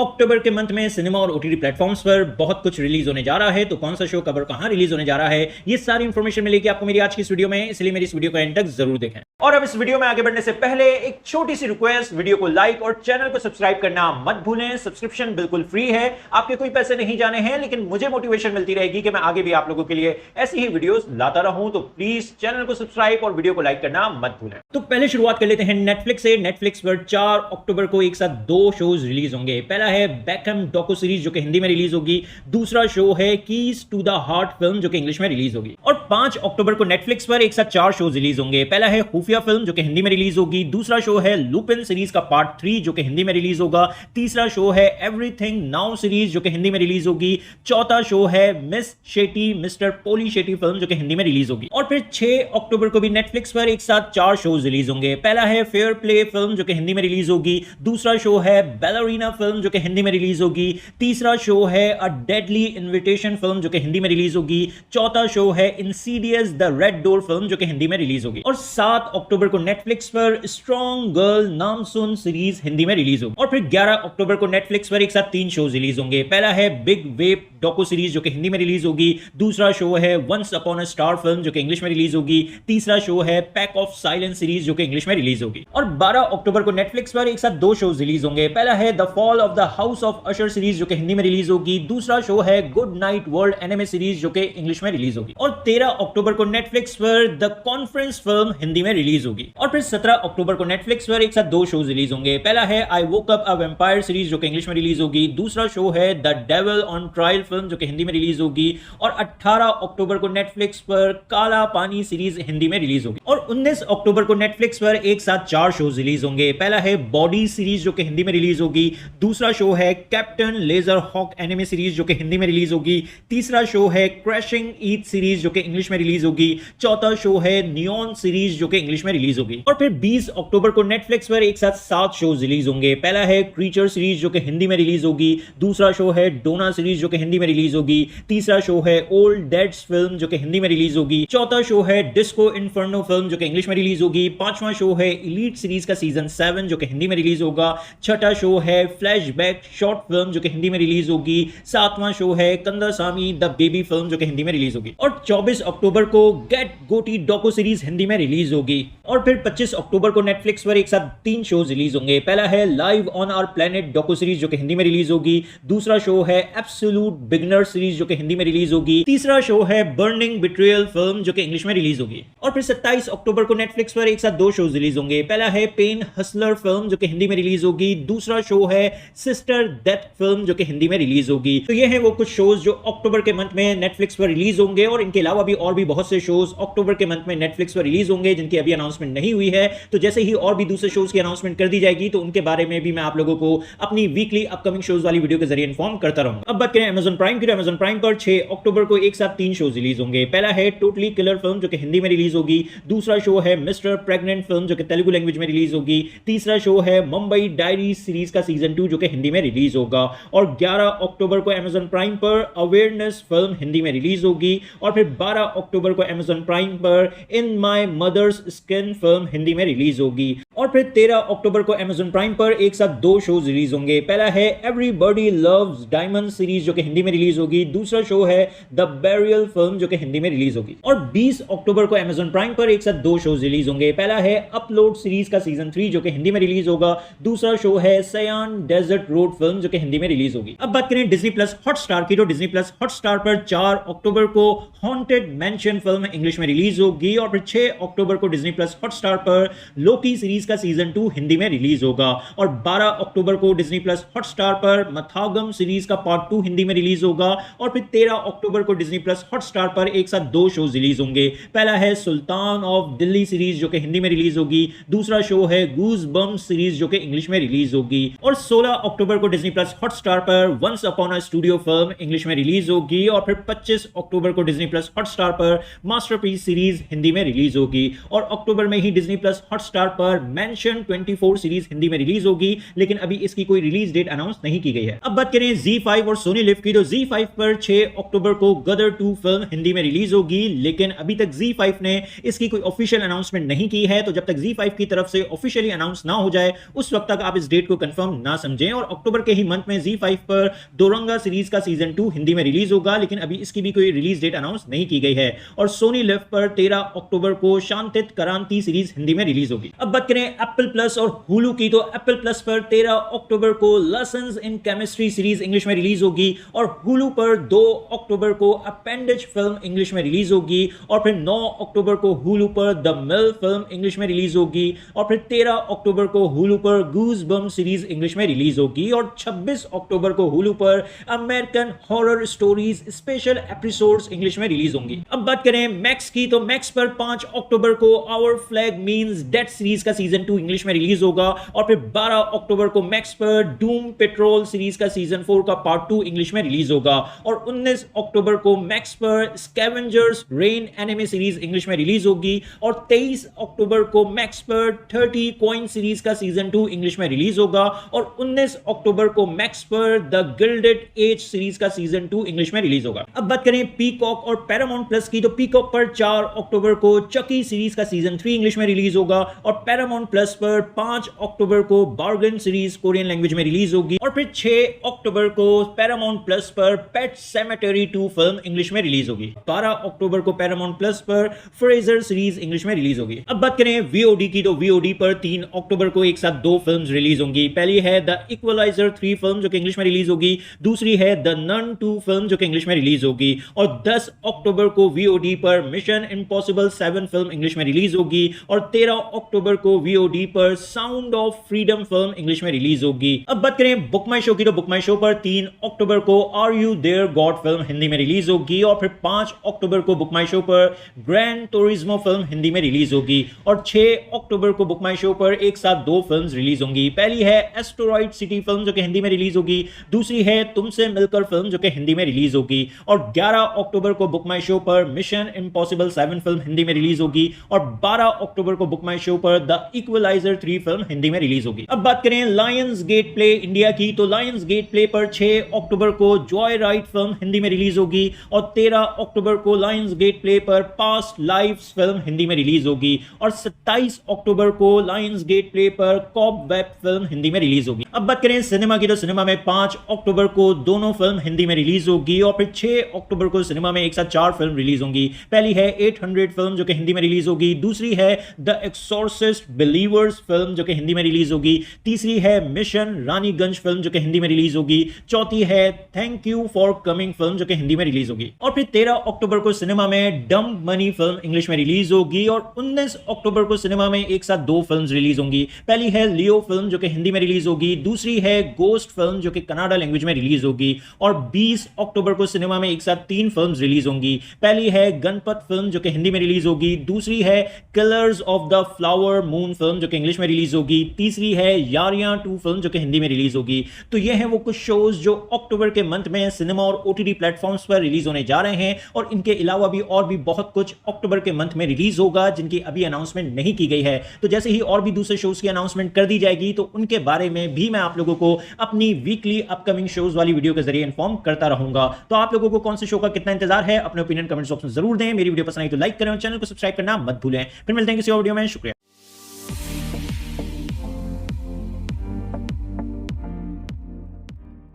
अक्टूबर के मंथ में सिनेमा और ओटीटी प्लेटफॉर्म्स पर बहुत कुछ रिलीज होने जा रहा है, तो कौन सा शो कब और कहां रिलीज होने जा रहा है, ये सारी इंफॉर्मेशन मिलेगी आपको मेरी आज की इस वीडियो में, इसलिए मेरी इस वीडियो को एंड तक जरूर देखें। और अब इस वीडियो में आगे बढ़ने से पहले एक छोटी सी रिक्वेस्ट, वीडियो को लाइक और चैनल को सब्सक्राइब करना मत भूलें। सब्सक्रिप्शन बिल्कुल फ्री है, आपके कोई पैसे नहीं जाने हैं, लेकिन मुझे मोटिवेशन मिलती रहेगी कि मैं आगे भी आप लोगों के लिए ऐसी ही वीडियोस लाता रहूं। तो प्लीज चैनल को सब्सक्राइब और वीडियो को लाइक करना मत भूलें। तो पहले शुरुआत कर लेते हैं नेटफ्लिक्स से। नेटफ्लिक्स पर 4 अक्टूबर को एक साथ 2 शोज रिलीज होंगे। पहला है बेकहम डॉक्यू सीरीज जो कि हिंदी में रिलीज होगी, दूसरा शो है keys to the heart film जो कि इंग्लिश में रिलीज होगी। और 5 अक्टूबर को नेटफ्लिक्स पर एक साथ 4 शोज रिलीज होंगे। पहला है खुफिया फिल्म जो कि हिंदी में रिलीज होगी, दूसरा शो है लुपिन सीरीज का पार्ट 3 जो कि हिंदी में रिलीज होगा, तीसरा शो है एवरीथिंग नाउ सीरीज जो कि हिंदी में रिलीज होगी, चौथा शो है मिस शेट्टी मिस्टर पोली शेट्टी फिल्म जो कि हिंदी में रिलीज होगी। और फिर 6 अक्टूबर को भी नेटफ्लिक्स पर एक साथ 4 शोज रिलीज होंगे। पहला है फेयर प्ले फिल्म जो कि हिंदी में रिलीज होगी, दूसरा शो है बैलरीना फिल्म जो कि हिंदी में रिलीज होगी, तीसरा शो है अ डेडली इनविटेशन फिल्म जो कि हिंदी में रिलीज होगी, चौथा शो है Insidious the red door film जो कि हिंदी में रिलीज होगी। और 7 अक्टूबर को नेटफ्लिक्स पर स्ट्रॉन्ग गर्ल नाम सुन सीरीज हिंदी में रिलीज होगी। और फिर 11 अक्टूबर को नेटफ्लिक्स पर एक साथ 3 शोज रिलीज होंगे। पहला है बिग वेव डॉक्यू सीरीज जो कि हिंदी में रिलीज होगी, दूसरा शो है once upon a star film जो कि इंग्लिश में रिलीज होगी, तीसरा शो है पैक ऑफ साइलेंस सीरीज जो कि इंग्लिश में रिलीज होगी। और 12 अक्टूबर को नेटफ्लिक्स पर एक साथ 2 शोज रिलीज होंगे। पहला है the fall of the house of Usher series जो कि हिंदी में रिलीज होगी, दूसरा शो है good night world anime series जो कि इंग्लिश में रिलीज होगी। और 13 अक्टूबर को नेटफ्लिक्स पर द कॉन्फ्रेंस फिल्म हिंदी में रिलीज होगी। और फिर 17 अक्टूबर को नेटफ्लिक्स पर एक साथ 2 शोज रिलीज होंगे। पहला है I woke up a vampire series जो कि इंग्लिश में रिलीज होगी, दूसरा शो है the devil on trial film जो कि हिंदी में रिलीज होगी। और 18 अक्टूबर को नेटफ्लिक्स पर काला पानी सीरीज हिंदी में रिलीज होगी। और 19 अक्टूबर को नेटफ्लिक्स पर एक साथ 4 शोज रिलीज होंगे। पहला है बॉडी सीरीज जो कि हिंदी में रिलीज होगी, दूसरा शो है captain laser hawk anime series जो कि हिंदी में रिलीज होगी, तीसरा शो है क्रैशिंग ईथ सीरीज जो कि इंग्लिश में रिलीज होगी, चौथा शो है नियॉन सीरीज जो कि इंग्लिश में रिलीज होगी। और फिर 20 अक्टूबर को नेटफ्लिक्स पर एक साथ 7 शोज रिलीज होंगे। पहला है क्रीचर सीरीज जो कि हिंदी में रिलीज होगी, दूसरा शो है डोना सीरीज जो कि हिंदी में रिलीज होगी, तीसरा शो है ओल्ड डेड्स फिल्म जो कि हिंदी में रिलीज होगी, चौथा शो है डिस्को इन्फर्नो फिल्म जो कि इंग्लिश में रिलीज होगी, पांचवा शो है एलीट सीरीज का सीजन 7 जो कि हिंदी में रिलीज होगा, छठा शो है फ्लैशबैक शॉर्ट फिल्म जो कि हिंदी में रिलीज होगी, सातवां शो है कंदासामी द बेबी फिल्म जो कि हिंदी में रिलीज होगी। और 24 अक्टूबर को गेट गोटी डॉक्यू सीरीज हिंदी में रिलीज होगी। और फिर 25 अक्टूबर को नेटफ्लिक्स पर एक साथ 3 शोज रिलीज होंगे। पहला है live on our planet docu series जो कि हिंदी में रिलीज होगी, दूसरा शो है एब्सोल्यूट बिगिनर सीरीज जो कि हिंदी में रिलीज होगी, तीसरा शो है बर्निंग बिट्रियल फिल्म जो कि इंग्लिश में रिलीज होगी। और फिर 27 अक्टूबर को नेटफ्लिक्स पर एक साथ 2 शोज रिलीज होंगे। पहला है पेन हसलर फिल्म जो कि हिंदी में रिलीज होगी, दूसरा शो है सिस्टर डेथ फिल्म जो कि हिंदी में रिलीज होगी। तो ये है वो कुछ शोज जो अक्टूबर के मंथ में नेटफ्लिक्स पर रिलीज होंगे। और इनके अलावा भी और भी बहुत से शोज अक्टूबर के मंथ में नेटफ्लिक्स पर रिलीज होंगे जिनकी अभी अनाउंसमेंट नहीं हुई है। तो जैसे ही और भी दूसरे शोज की अनाउंसमेंट कर दी जाएगी तो उनके बारे में भी मैं आप लोगों को अपनी वीकली अपकमिंग शोज वाली वीडियो के जरिए इन्फॉर्म करता रहूंगा। अब बात करें अमेज़न प्राइम की, तो अमेज़न प्राइम पर 6 अक्टूबर को एक साथ 3 शोज रिलीज होंगे। पहला है टोटली किलर फिल्म जो कि हिंदी में रिलीज होगी, दूसरा शो है मिस्टर प्रेग्नेंट फिल्म जो कि तेलुगु लैंग्वेज में रिलीज होगी, तीसरा शो है मुंबई डायरी सीरीज का सीजन 2 जो कि हिंदी में रिलीज होगा। और 11 अक्टूबर को अमेज़न प्राइम पर अवेयरनेस फिल्म हिंदी में रिलीज होगी। और फिर 12 अक्टूबर को अमेज़न प्राइम पर in my mother's skin film Hindi में रिलीज होगी। और फिर 13 अक्टूबर को अमेज़न प्राइम पर एक साथ 2 शोज रिलीज होंगे। पहला है एवरीबॉडी लव्स डायमंड सीरीज जो कि हिंदी में रिलीज होगी, दूसरा शो है द बैरियल फिल्म जो कि हिंदी में रिलीज होगी। और 20 अक्टूबर को अमेज़न प्राइम पर एक साथ 2 शोज रिलीज होंगे। पहला है अपलोड सीरीज का सीजन 3 जो कि हिंदी में रिलीज होगा, दूसरा शो है सयान डेजर्ट रोड फिल्म जो कि हिंदी में रिलीज होगी। अब बात करें डिज्नी प्लस हॉटस्टार की, तो डिज्नी प्लस हॉटस्टार पर 4 अक्टूबर को हॉन्टेड मैंशन फिल्म इंग्लिश में रिलीज होगी। और फिर 6 अक्टूबर को डिज्नी प्लस हॉटस्टार पर लोकी सीरीज का सीजन 2 हिंदी में रिलीज होगा। और 12 अक्टूबर को डिज्नी प्लस हॉटस्टार पर मथागम सीरीज का पार्ट 2 हिंदी में रिलीज होगा। और फिर 13 अक्टूबर को डिज्नी प्लस हॉटस्टार पर एक साथ 2 शोज रिलीज होंगे। पहला है सुल्तान ऑफ दिल्ली सीरीज जो कि हिंदी में रिलीज होगी, दूसरा शो है गूज बम्स सीरीज जो कि इंग्लिश में रिलीज होगी। और 16 अक्टूबर को डिज्नी प्लस हॉटस्टार पर once upon a studio film English में रिलीज होगी। और फिर 25 अक्टूबर को डिज्नी प्लस हॉटस्टार पर मास्टरपीस सीरीज हिंदी में रिलीज होगी। और अक्टूबर में ही डिज्नी प्लस हॉटस्टार पर मेंशन 24 सीरीज हिंदी में रिलीज होगी, लेकिन अभी इसकी कोई रिलीज डेट अनाउंस नहीं की गई है। अब बात करें ZEE5 और सोनी लिव की, तो ZEE5 पर 6 अक्टूबर को गदर 2 फिल्म हिंदी में रिलीज होगी, लेकिन अभी तक ZEE5 ने इसकी कोई ऑफिशियल अनाउंसमेंट नहीं की है। तो जब तक ZEE5 की तरफ से ऑफिशियली अनाउंस ना हो जाए उस वक्त तक आप इस डेट को कंफर्म ना समझें। और अक्टूबर के ही मंथ में Z5 पर दोरंगा सीरीज का सीजन 2 हिंदी में रिलीज होगा, लेकिन अभी इसकी भी कोई रिलीज डेट अनाउंस नहीं की गई है। और सोनी लिव पर 13 अक्टूबर को शांतित क्रांति सीरीज हिंदी में रिलीज होगी। अब बात करें एप्पल प्लस और हुलू की, तो एप्पल प्लस पर 13 अक्टूबर को lessons in chemistry series English में रिलीज होगी और हुलू पर 2 अक्टूबर को अपेंडिज फिल्म इंग्लिश में रिलीज होगी और फिर 9 अक्टूबर को हुलू पर द मिल फिल्म इंग्लिश में रिलीज होगी और फिर 13 अक्टूबर को हुलू पर गूज़बम्प्स सीरीज इंग्लिश में रिलीज होगी और 26 अक्टूबर को हुलू पर American horror stories special episodes English में रिलीज होंगी। अब बात करें मैक्स की, तो मैक्स पर 5 अक्टूबर को our flag means death series का सीजन 2 इंग्लिश में रिलीज होगा और फिर 12 अक्टूबर को मैक्स पर डूम पेट्रोल सीरीज का सीजन 4 का पार्ट 2 इंग्लिश में रिलीज होगा और 19 अक्टूबर को मैक्स पर scavengers rain anime series English में रिलीज होगी और 23 अक्टूबर को मैक्स पर 30 कॉइन सीरीज का सीजन 2 इंग्लिश में रिलीज होगा और 19 अक्टूबर को मैक्स पर द गिल्डेड एज सीरीज का सीजन 2 इंग्लिश में रिलीज होगा। अब बात करें पीकॉक और पैरामाउंट प्लस की, तो पीकॉक पर 4 अक्टूबर को चकी सीरीज का सीजन 3 इंग्लिश में रिलीज होगा और पैरामाउंट प्लस पर 5 अक्टूबर को बार्गेन सीरीज कोरियन लैंग्वेज में रिलीज होगी और फिर 6 अक्टूबर को पैरामाउंट प्लस पर पेट सेमेटरी 2 फिल्म इंग्लिश में रिलीज होगी। 12 अक्टूबर को पैरामाउंट प्लस पर फ्रेजर सीरीज इंग्लिश में रिलीज होगी। अब बात करें वीओडी की, तो वीओडी पर 3 अक्टूबर को एक साथ 2 फिल्म्स रिलीज होंगी। पहली है द इक्वलाइजर 3 फिल्म जो कि इंग्लिश में रिलीज होगी, दूसरी है द नन 2 फिल्म जो कि इंग्लिश में रिलीज होगी और 10 अक्टूबर को वीओडी पर मिशन इम्पॉसिबल 7 फिल्म इंग्लिश में रिलीज होगी और 13 अक्टूबर को वीओडी पर sound of freedom film English में रिलीज होगी। अब बात करें बुक माई शो की, तो बुक माई शो पर 3 अक्टूबर को are you there god film Hindi में रिलीज होगी और फिर 5 अक्टूबर को बुक माई शो पर ग्रैंड टूरिज्मो फिल्म हिंदी में रिलीज होगी और 6 अक्टूबर को बुक माई शो पर एक साथ 2 फिल्म्स रिलीज होंगी। पहली है एस्टेरॉइड सिटी फिल्म जो कि हिंदी में रिलीज होगी, दूसरी है तुमसे मिलकर फिल्म जो कि हिंदी में रिलीज होगी और 11 अक्टूबर को बुक माई शो पर मिशन इम्पॉसिबल 7 फिल्म हिंदी में रिलीज होगी और 12 अक्टूबर को बुक माई शो पर द इक्वलाइजर 3 फिल्म हिंदी में रिलीज होगी। अब बात करें लायंस गेट प्ले इंडिया की, तो लायंस गेट प्ले पर 6 अक्टूबर को जॉय राइड फिल्म हिंदी में रिलीज होगी और 13 अक्टूबर को लायंस गेट प्ले पर पास्ट लाइव्स फिल्म हिंदी में रिलीज होगी और 27 अक्टूबर को लायंस गेट प्ले पर कॉबवेब फिल्म हिंदी में रिलीज होगी। अब बात करें सिनेमा की, तो सिनेमा में 5 अक्टूबर को दोनों फिल्म हिंदी में रिलीज होगी और फिर 6 अक्टूबर को सिनेमा में एक साथ 4 फिल्म रिलीज होंगी। पहली है 800 फिल्म जो कि हिंदी में रिलीज होगी, दूसरी है द एक्सोर्सिस्ट बिलीवर्स फिल्म जो कि हिंदी में रिलीज होगी, तीसरी है मिशन रानीगंज फिल्म जो कि हिंदी में रिलीज होगी, चौथी है thank you for coming film जो कि हिंदी में रिलीज होगी और फिर 13 अक्टूबर को सिनेमा में डम्प मनी फिल्म इंग्लिश में रिलीज होगी और 19 अक्टूबर को सिनेमा में एक साथ 2 फिल्म्स रिलीज होंगी। पहली है लियो फिल्म जो कि हिंदी में रिलीज होगी, दूसरी है गोस्ट फिल्म जो कि कनाडा लैंग्वेज में रिलीज होगी और 20 अक्टूबर को सिनेमा में एक साथ 3 फिल्म्स रिलीज होंगी। पहली है गणपत फिल्म जो कि हिंदी में रिलीज होगी, दूसरी है killers of the flower moon film जो कि इंग्लिश में रिलीज होगी, तीसरी है यारियां 2 फिल्म जो कि हिंदी में रिलीज होगी। तो ये हैं वो कुछ शोज जो अक्टूबर के मंथ में सिनेमा और ओटीटी प्लेटफॉर्म्स पर रिलीज होने जा रहे हैं और इनके अलावा भी और भी बहुत कुछ अक्टूबर के मंथ में रिलीज होगा जिनकी अभी अनाउंसमेंट नहीं की गई है। तो जैसे ही और भी दूसरे शोज की अनाउंसमेंट कर दी जाएगी तो उनके बारे में भी मैं आप लोगों को अपनी वीकली अपकमिंग शोज वाली वीडियो के जरिए इन्फॉर्म करता रहूंगा। तो आप लोगों को कौन से शो का कितना इंतजार है अपने ओपिनियन कमेंट्स बॉक्स में जरूर दें। मेरी वीडियो पसंद आई तो लाइक करें और चैनल को सब्सक्राइब करना मत भूलें। फिर मिलते हैं किसी और वीडियो में। शुक्रिया।